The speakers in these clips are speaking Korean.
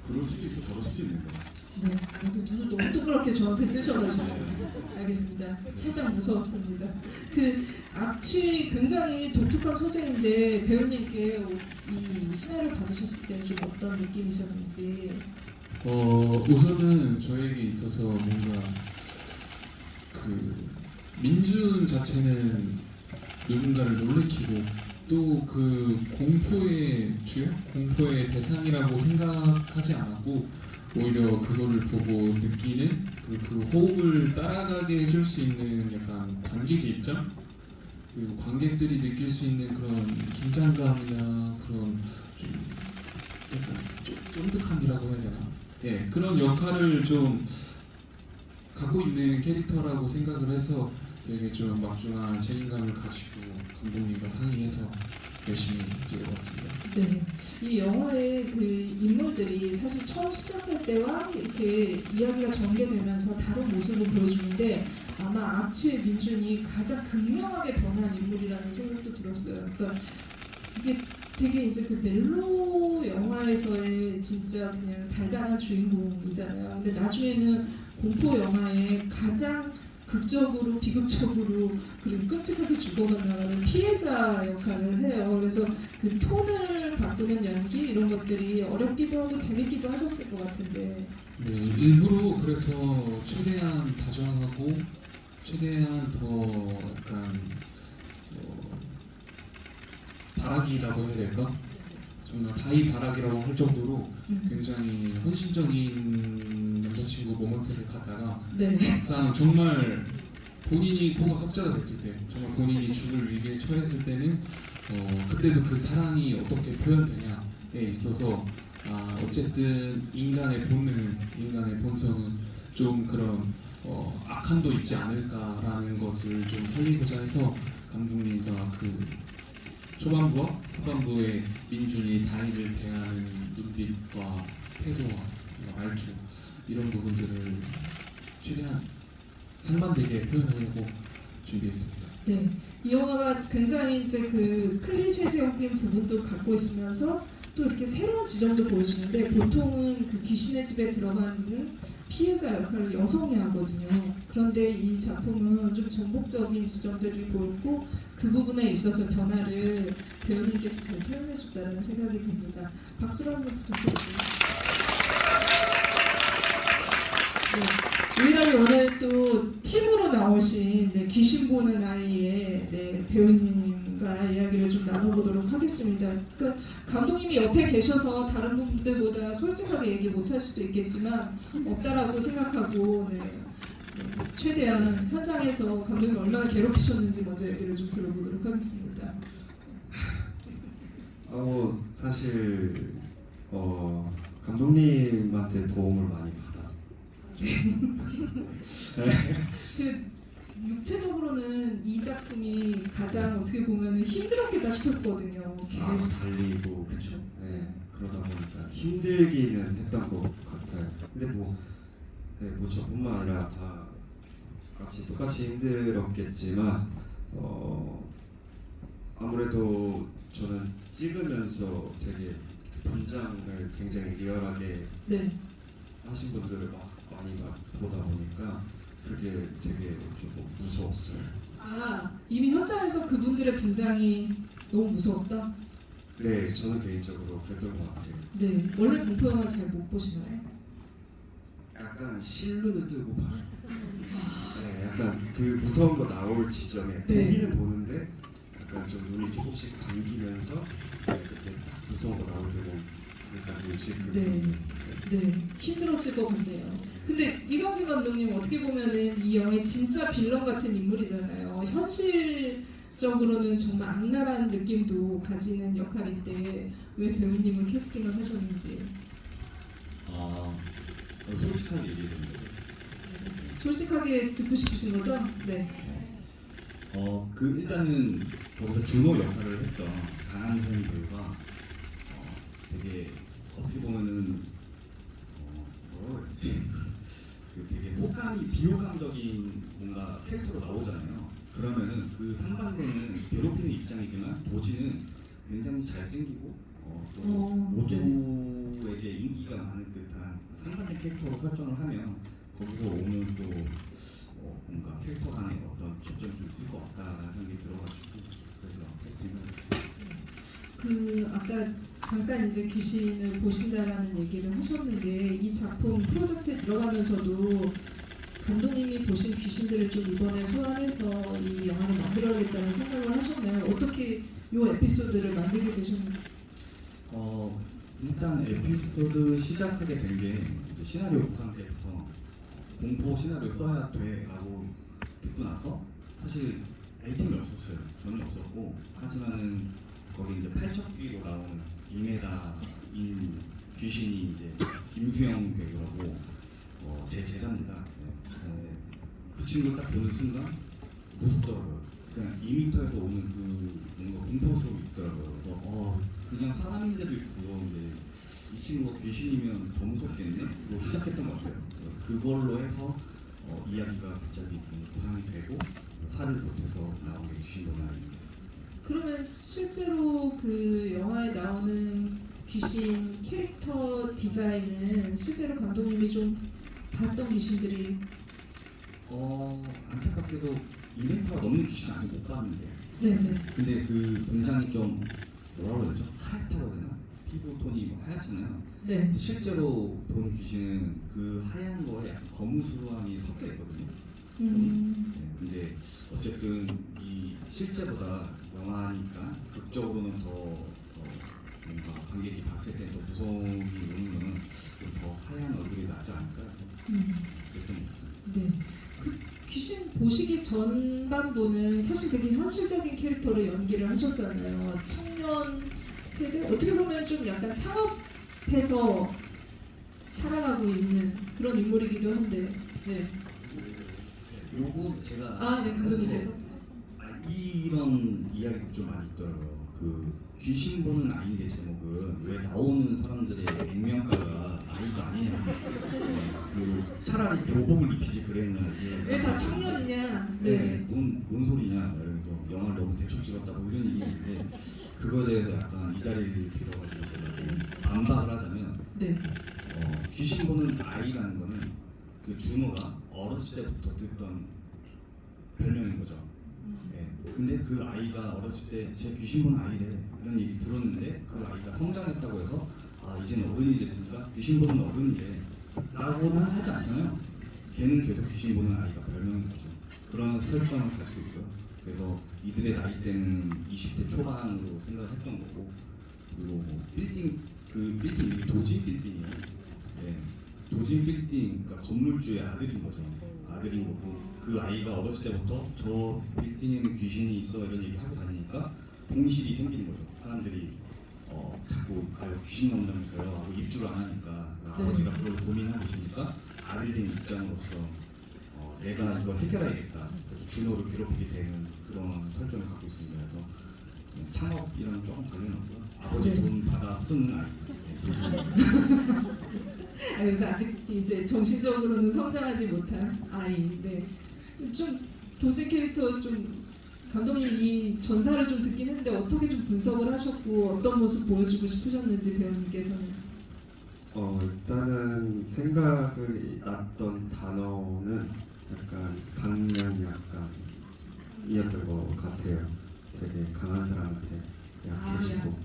그럴 수도 있고 저럴 수도 있는 거야. 네, 너무 또 그렇게 저한테 뜨셔가지고 알겠습니다. 살짝 무서웠습니다. 그 악취 굉장히 독특한 소재인데 배우님께 이 신화를 받으셨을 때 좀 어떤 느낌이셨는지. 우선은 저에게 있어서 뭔가 그 민준 자체는 누군가를 놀래키고 또 그 공포의 주역, 공포의 대상이라고 생각하지 않았고 오히려 그거를 보고 느끼는 그 호흡을 따라가게 해줄 수 있는 약간 관객의 입장, 그리고 관객들이 느낄 수 있는 그런 긴장감이나 그런 좀 약간 쫀득함이라고 해야 되나? 예, 그런 역할을 좀 갖고 있는 캐릭터라고 생각을 해서 되게 좀 막중한 책임감을 가지고 감독님과 상의해서 열심히 찍어봤습니다. 네, 이 영화의 그 인물들이 사실 처음 시작할 때와 이렇게 이야기가 전개되면서 다른 모습을 보여주는데 아마 악취의 민준이 가장 극명하게 변한 인물이라는 생각도 들었어요. 그러니까 이게 되게 이제 그 멜로 영화에서의 진짜 그냥 달달한 주인공이잖아요. 근데 나중에는 공포 영화의 가장 극적으로 비극적으로 그리고 끔찍하게 죽어만 나가는 피해자 역할을 해요. 그래서 그 톤을 바꾸는 연기 이런 것들이 어렵기도 하고 재밌기도 하셨을 것 같은데. 네, 일부러 그래서 최대한 다정하고 최대한 더 약간 바라기라고 해야 될까? 정말 다이 바라기라고 할 정도로 굉장히 헌신적인 남자친구 모먼트를 갖다가 네. 막상 정말 본인이 코가 석자가 됐을 때, 정말 본인이 죽을 위기에 처했을 때는 그때도 그 사랑이 어떻게 표현되냐에 있어서 어쨌든 인간의 본능, 인간의 본성은 좀 그런 악함도 있지 않을까라는 것을 좀 살리고자 해서 감독님과 그 초반부와 후반부의 민준이 다이를 대하는 눈빛과 태도와 말투 이런 부분들을 최대한 상반되게 표현하려고 준비했습니다. 네, 이 영화가 굉장히 이제 그 클리셰적인 부분도 갖고 있으면서 또 이렇게 새로운 지점도 보여주는데 보통은 그 귀신의 집에 들어가는 피해자 역할을 여성이 하거든요. 그런데 이 작품은 좀 전복적인 지점들이 보였고 그 부분에 있어서 변화를 배우님께서 잘 표현해줬다는 생각이 듭니다. 박수로 한번 부탁드립니다. 네, 유일하게 오늘 또 팀으로 나오신 귀신 보는 아이의 배우님과 이야기를 좀 나눠보도록 하겠습니다. 그러니까 감독님이 옆에 계셔서 다른 분들보다 솔직하게 얘기 못할 수도 있겠지만 없다라고 생각하고 최대한 현장에서 감독님 얼마나 괴롭히셨는지 먼저 얘기를 좀 들어보도록 하겠습니다. 사실 감독님한테 도움을 많이 받았어요. 육체적으로는 이 작품이 가장 어떻게 보면 힘들었겠다 싶었거든요. 계속 달리고 그렇죠. 네, 그러다 보니까 힘들기는 했던 것 같아요. 근데 뭐 저뿐만 아니라 다 똑같이 힘들었겠지만 아무래도 저는 찍으면서 되게 분장을 굉장히 리얼하게 네. 하신 분들을 많이 보다 보니까 그게 되게 조금 무서웠어요. 이미 현장에서 그분들의 분장이 너무 무서웠다? 네, 저는 개인적으로 그랬던 것 같아요. 네. 원래 공포 영화 잘 못 보시나요? 약간 실눈을 뜨고 봐요. 네, 약간 그 무서운 거 나올 지점에 보기는 보는데 약간 좀 눈이 조금씩 감기면서 그렇게 딱 무서운 거 나올 때는 잠깐 실금. 네, 힘들었을 것 같네요. 근데 이광진 감독님 어떻게 보면은 이 영화의 진짜 빌런 같은 인물이잖아요. 현실적으로는 정말 악랄한 느낌도 가지는 역할인데 왜 배우님을 캐스팅을 하셨는지. 솔직하게 얘기해드린 거죠. 솔직하게 듣고 싶으신 거죠? 네. 일단은 거기서 준호 역할을 했던 강한선 배우가 되게 어떻게 보면은 뭐라고 해야지 그 되게 비호감적인 뭔가 캐릭터로 나오잖아요. 그러면은 그 상반되는 괴롭히는 입장이지만 도지는 굉장히 잘생기고 모두 누구에게 인기가 많은 듯한 상반된 캐릭터로 설정을 하면 거기서 오는 또 뭔가 캐릭터 간의 어떤 접점이 좀 있을 것 같다라는 생각이 들어가지고 그래서 캐스팅을 했어요. 그 아까 잠깐 이제 귀신을 보신다라는 얘기를 하셨는데 이 작품 프로젝트에 들어가면서도 감독님이 보신 귀신들을 좀 이번에 소환해서 이 영화를 만들어야겠다는 생각을 하셨나요? 어떻게 이 에피소드를 만들게 되셨나요? 일단 에피소드 시작하게 된 게 시나리오 구상 때부터 공포 시나리오 써야 돼라고 듣고 나서 사실 A팀이 없었어요. 전혀 없었고 하지만은 거기 이제 팔척귀로 나오는 2m인 귀신이 이제 김수영 배우라고 제 제자입니다. 네, 제자인데 그 친구 딱 보는 순간 무섭더라고요. 그냥 2m에서 오는 그 뭔가 공포스러움이 있더라고요. 그래서 그냥 사람인데도 이렇게 무서운데 이 친구가 귀신이면 더 무섭겠네? 뭐 시작했던 것 같아요. 그걸로 해서 이야기가 갑자기 구상이 되고 살을 보태서 나오게 귀신 보는 아이입니다. 그러면 실제로 그 영화에 나오는 귀신 캐릭터 디자인은 실제로 감독님이 좀 봤던 귀신들이 안타깝게도 2m가 넘는 귀신 아직 못 봤는데 네네 근데 그 분장이 좀 뭐라고 해야 되죠? 하얗다고 해야 되나? 피부 톤이 뭐 하얗잖아요. 네. 실제로 보는 귀신은 그 하얀 거에 약간 거무스함이 섞여 있거든요. 네, 근데 어쨌든 이 실제보다 영화니까 극적으로는 더 뭔가 관객이 봤을 때 더 무서움이 오는 거는 더 하얀 얼굴이 나지 않을까 해서 그랬던 것 같습니다. 네. 그 귀신 보시기 전반부는 사실 되게 현실적인 캐릭터로 연기를 하셨잖아요. 청년 세대 어떻게 보면 좀 약간 창업해서 살아가고 있는 그런 인물이기도 한데. 네. 요거 제가 네 감독님께서. 이런 이야기도 좀 많이 있더라고요. 그 귀신 보는 아이인데 제목은 왜 나오는 사람들의 액면가가 아이가 아니냐. 그 차라리 교복을 입히지 그랬냐. 왜 다 청년이냐. 네. 뭔 소리냐. 그래서 영화를 너무 대충 찍었다고 이런 얘기했는데 그거에 대해서 약간 이 자리를 빌어가지고 제가 좀 반박을 하자면 네. 귀신 보는 아이라는 거는 그 준호가 어렸을 때부터 듣던 별명인 거죠. 네. 근데 그 아이가 어렸을 때 제 귀신 보는 아이래 이런 얘기 들었는데 그 아이가 성장했다고 해서 이제는 어른이 됐으니까 귀신 보는 어른이래 라고는 하지 않잖아요. 걔는 계속 귀신 보는 아이가 별명인 거죠. 그런 설정을 가지고 있고요. 그래서 이들의 나이대는 20대 초반으로 생각을 했던 거고 그리고 뭐 빌딩 이름이 도진 빌딩이에요. 네. 도진 빌딩 그러니까 건물주의 아들인 거죠. 아들인 거고 그 아이가 어렸을 때부터 저 빌딩에는 귀신이 있어 이런 얘기 하고 다니니까 공실이 생기는 거죠. 사람들이 자꾸 귀신 나온다면서요 하고 입주를 안 하니까 아버지가 그걸 고민하고 있으니까 아들인 입장으로서 내가 이걸 해결해야겠다. 그래서 준호를 괴롭히게 되는 그런 설정을 갖고 있습니다. 그래서 창업이랑 조금 관련하고요. 아버지 돈 받아 쓰는 아이. 그래서 아직 이제 정신적으로는 성장하지 못한 아이. 네. 좀 도진 캐릭터 좀 감독님 이 전사를 좀 듣긴 했는데 어떻게 좀 분석을 하셨고 어떤 모습 보여주고 싶으셨는지 배우님께서는. 일단은 생각이 났던 단어는 약간 강약 약간이었던 것 같아요. 되게 강한 사람한테 약해지고,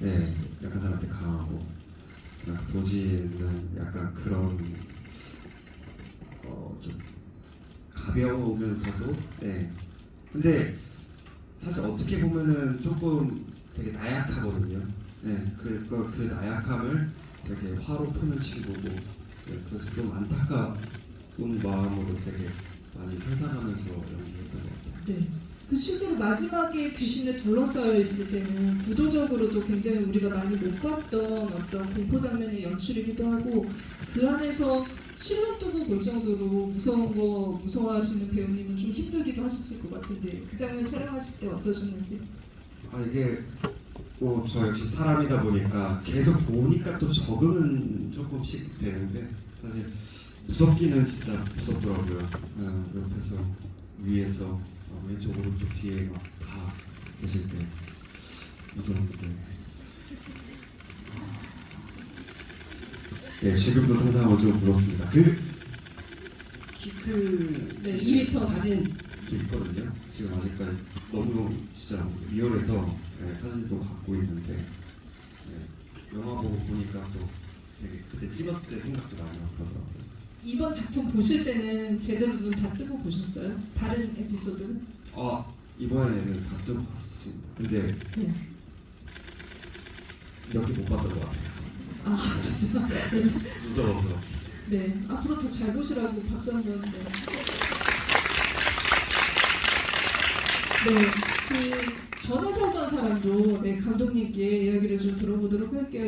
네, 약한 사람한테 강하고, 도지는 약간 그런 좀 가벼우면서도, 네. 근데 사실 어떻게 보면은 조금 되게 나약하거든요. 네, 그 나약함을 되게 화로 푸는 친구고, 네, 그래서 좀 안타까운 마음으로 되게 많이 상상하면서 연기했던 것 같아요. 네. 그 실제로 마지막에 귀신에 둘러싸여 있을 때는 구도적으로도 굉장히 우리가 많이 못 봤던 어떤 공포 장면의 연출이기도 하고 그 안에서 실눈 뜨고 볼 정도로 무서운 거 무서워하시는 배우님은 좀 힘들기도 하셨을 것 같은데 그 장면 촬영하실 때 어떠셨는지? 이게 뭐 저 역시 사람이다 보니까 계속 보니까 또 적응은 조금씩 되는데 사실 무섭기는 진짜 무섭더라고요. 옆에서 위에서 왼쪽 오른쪽 뒤에 막 다 계실 때 무서운데 예, 지금도 상상하면 좀 무섭습니다. 그 키큰 네, 2m. 사진도 있거든요. 지금 아직까지 너무 진짜 리얼해서 예, 사진도 갖고 있는데 예, 영화 보고 보니까 또 되게 그때 찍었을 때 생각도 많이 나더라고요. 이번 작품 보실 때는 제대로 눈 다 뜨고 보셨어요? 다른 에피소드는? 이번에는 다 뜨고 봤습니다. 근데 네. 몇 개 못 봤던 것 같아요. 아 진짜? 무서워서. 네, 앞으로 더 잘 보시라고 박수 한번. 네. 네, 그 전에 살던 사람도 네, 감독님께 이야기를 좀 들어보도록 할게요.